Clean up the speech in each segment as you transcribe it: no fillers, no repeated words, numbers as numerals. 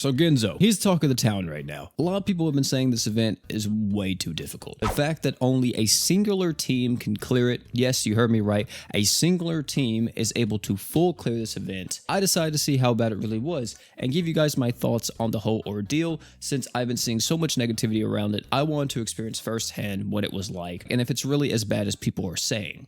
So Ginzo, he's the talk of the town right now. A lot of people have been saying this event is way too difficult. The fact that only a singular team can clear it, yes, you heard me right, a singular team is able to full clear this event. I decided to see how bad it really was and give you guys my thoughts on the whole ordeal. Since I've been seeing so much negativity around it, I wanted to experience firsthand what it was like and if it's really as bad as people are saying.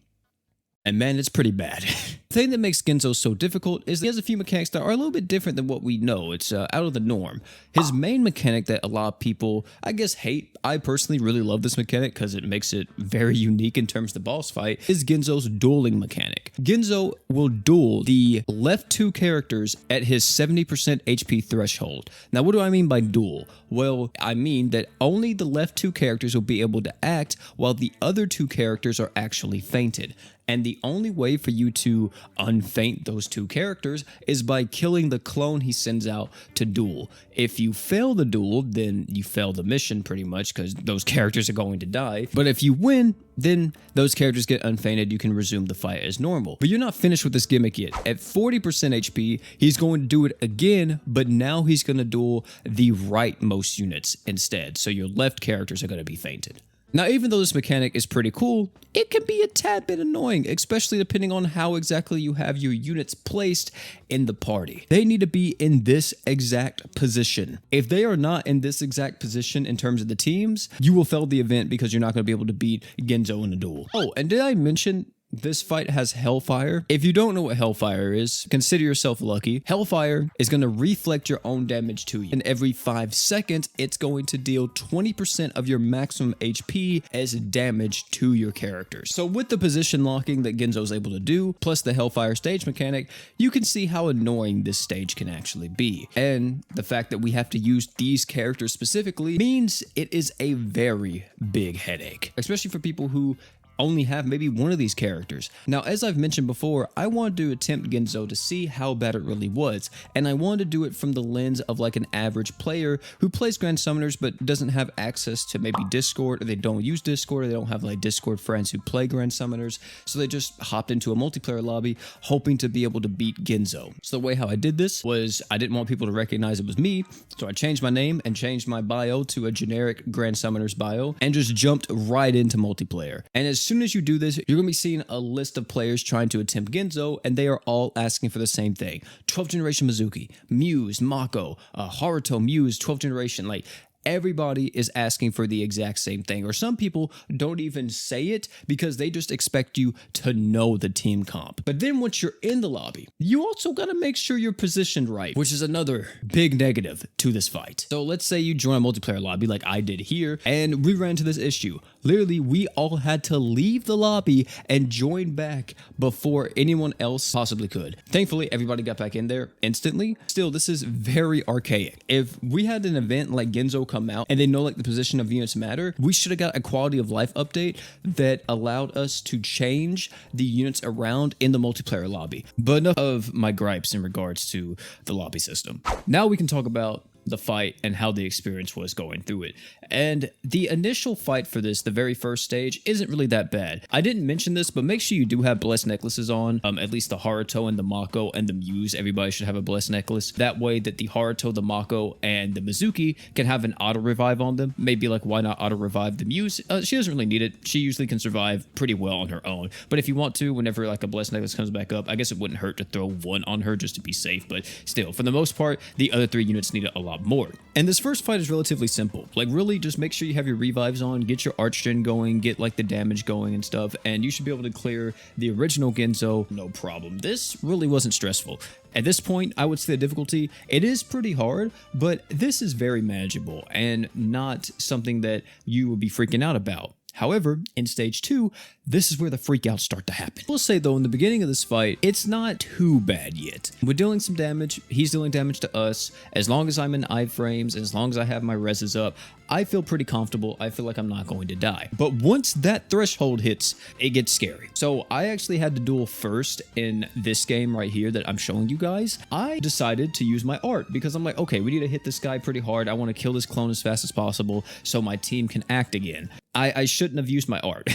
And man, it's pretty bad. The thing that makes Ginzo so difficult is that he has a few mechanics that are a little bit different than what we know. It's out of the norm. His main mechanic that a lot of people, I guess, hate, I personally really love this mechanic because it makes it very unique in terms of the boss fight, is Ginzo's dueling mechanic. Ginzo will duel the left two characters at his 70% HP threshold. Now, what do I mean by duel? Well, I mean that only the left two characters will be able to act while the other two characters are actually fainted. And the only way for you to unfaint those two characters is by killing the clone he sends out to duel. If you fail the duel, then you fail the mission pretty much because those characters are going to die. But if you win, then those characters get unfainted. You can resume the fight as normal. But you're not finished with this gimmick yet. At 40% HP, he's going to do it again, but now he's going to duel the rightmost units instead. So your left characters are going to be fainted. Now, even though this mechanic is pretty cool, it can be a tad bit annoying, especially depending on how exactly you have your units placed in the party. They need to be in this exact position. If they are not in this exact position in terms of the teams, you will fail the event because you're not going to be able to beat Ginzo in a duel. Oh, and did I mention this fight has Hellfire? If you don't know what Hellfire is, consider yourself lucky. Hellfire is going to reflect your own damage to you. And every 5 seconds, it's going to deal 20% of your maximum HP as damage to your characters. So with the position locking that Ginzo is able to do, plus the Hellfire stage mechanic, you can see how annoying this stage can actually be. And the fact that we have to use these characters specifically means it is a very big headache, especially for people who only have maybe one of these characters. Now, as I've mentioned before, I wanted to attempt Ginzo to see how bad it really was, and I wanted to do it from the lens of like an average player who plays Grand Summoners but doesn't have access to maybe Discord, or they don't use Discord, or they don't have like Discord friends who play Grand Summoners, so they just hopped into a multiplayer lobby hoping to be able to beat Ginzo. So the way how I did this was I didn't want people to recognize it was me, so I changed my name and changed my bio to a generic Grand Summoners bio and just jumped right into multiplayer. And as soon as you do this, you're going to be seeing a list of players trying to attempt Ginzo, and they are all asking for the same thing. 12th generation Mizuki, Muse, Mako, Haruto, Muse, 12th generation, like everybody is asking for the exact same thing, or some people don't even say it because they just expect you to know the team comp. But then once you're in the lobby, you also got to make sure you're positioned right, which is another big negative to this fight. So let's say you join a multiplayer lobby like I did here, and we ran into this issue. Literally, we all had to leave the lobby and join back before anyone else possibly could. Thankfully, everybody got back in there instantly. Still, this is very archaic. If we had an event like Ginzo come out and they know like the position of units matter, we should have got a quality of life update that allowed us to change the units around in the multiplayer lobby. But enough of my gripes in regards to the lobby system. Now we can talk about the fight and how the experience was going through it. And the initial fight for this, the very first stage, isn't really that bad. I didn't mention this, but make sure you do have blessed necklaces on. At least the Haruto and the Mako and the Muse, everybody should have a blessed necklace. That way that the Haruto, the Mako, and the Mizuki can have an auto revive on them. Maybe like, why not auto revive the Muse? She doesn't really need it. She usually can survive pretty well on her own. But if you want to, whenever like a blessed necklace comes back up, I guess it wouldn't hurt to throw one on her just to be safe. But still, for the most part, the other three units need it a lot more. And this first fight is relatively simple. Like, really just make sure you have your revives on, get your arch gen going, get like the damage going and stuff, and you should be able to clear the original Ginzo no problem. This really wasn't stressful. At this point, I would say the difficulty, it is pretty hard, but this is very manageable and not something that you would be freaking out about. However, in stage 2, this is where the freakouts start to happen. We'll say though, in the beginning of this fight, it's not too bad yet. We're dealing some damage, he's dealing damage to us. As long as I'm in iframes, as long as I have my reses up, I feel pretty comfortable. I feel like I'm not going to die. But once that threshold hits, it gets scary. So I actually had to duel first in this game right here that I'm showing you guys. I decided to use my art because I'm like, okay, we need to hit this guy pretty hard. I want to kill this clone as fast as possible so my team can act again. I shouldn't have used my art.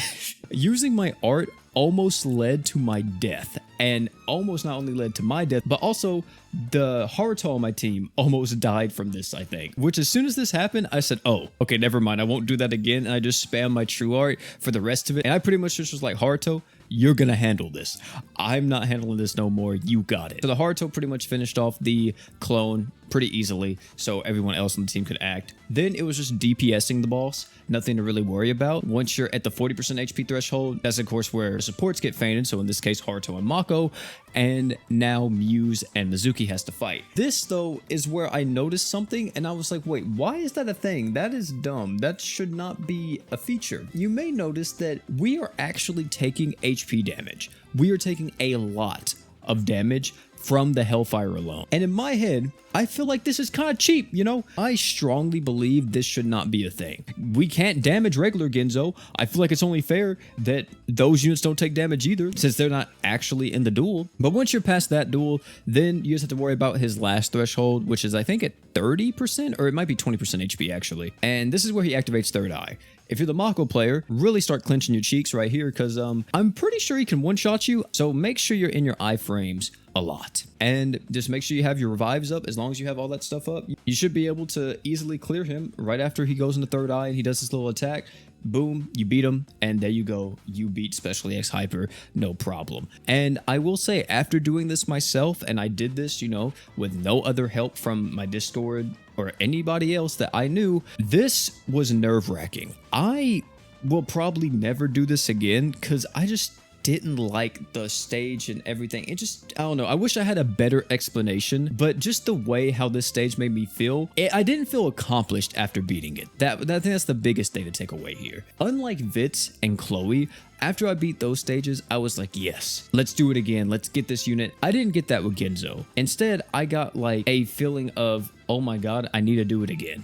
Using my art almost led to my death. And almost not only led to my death, but also the Haruto on my team almost died from this, I think. Which as soon as this happened, I said, oh, okay, never mind. I won't do that again. And I just spammed my true art for the rest of it. And I pretty much just was like, Haruto, you're gonna handle this. I'm not handling this no more. You got it. So the Haruto pretty much finished off the clone pretty easily, so everyone else on the team could act. Then it was just DPSing the boss. Nothing to really worry about. Once you're at the 40% HP threshold, that's of course where supports get fainted. So in this case, Haruto and Mako, and now Muse and Mizuki has to fight. This though is where I noticed something and I was like, wait, why is that a thing? That is dumb. That should not be a feature. You may notice that we are actually taking HP damage. We are taking a lot of damage from the Hellfire alone. And in my head, I feel like this is kind of cheap, you know? I strongly believe this should not be a thing. We can't damage regular Ginzo. I feel like it's only fair that those units don't take damage either, since they're not actually in the duel. But once you're past that duel, then you just have to worry about his last threshold, which is I think at 30%, or it might be 20% HP actually. And this is where he activates Third Eye. If you're the Mako player, really start clenching your cheeks right here, because I'm pretty sure he can one-shot you, so make sure you're in your iframes a lot. And just make sure you have your revives up. As long as you have all that stuff up, you should be able to easily clear him right after he goes into Third Eye and he does this little attack. Boom, you beat him, and there you go. You beat Special EX Hyper, no problem. And I will say, after doing this myself, and I did this, you know, with no other help from my Discord or anybody else that I knew, this was nerve-wracking. I will probably never do this again, because I just didn't like the stage and everything. It just, I don't know. I wish I had a better explanation, but just the way how this stage made me feel, I didn't feel accomplished after beating it. I think that's the biggest thing to take away here. Unlike Vitz and Chloe, after I beat those stages, I was like, yes, let's do it again. Let's get this unit. I didn't get that with Ginzo. Instead, I got like a feeling of, oh my God, I need to do it again.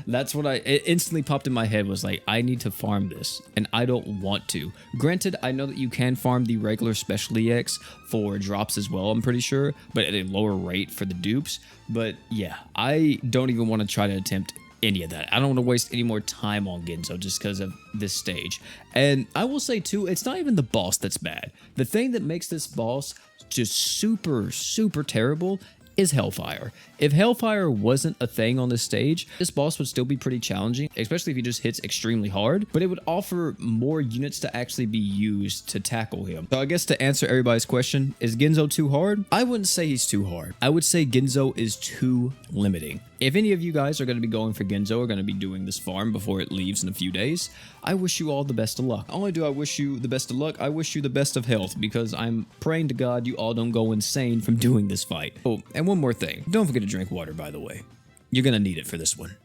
That's what it instantly popped in my head, was like, I need to farm this and I don't want to. Granted, I know that you can farm the regular Special EX for drops as well, I'm pretty sure, but at a lower rate for the dupes. But yeah, I don't even want to try to attempt any of that. I don't want to waste any more time on Ginzo just because of this stage. And I will say too, it's not even the boss that's bad. The thing that makes this boss just super, super terrible is Hellfire. If Hellfire wasn't a thing on this stage, this boss would still be pretty challenging, especially if he just hits extremely hard, but it would offer more units to actually be used to tackle him. So I guess to answer everybody's question, is Ginzo too hard? I wouldn't say he's too hard. I would say Ginzo is too limiting. If any of you guys are going to be going for Ginzo, or going to be doing this farm before it leaves in a few days, I wish you all the best of luck. Not only do I wish you the best of luck, I wish you the best of health, because I'm praying to God you all don't go insane from doing this fight. Oh, and one more thing. Don't forget to drink water, by the way. You're going to need it for this one.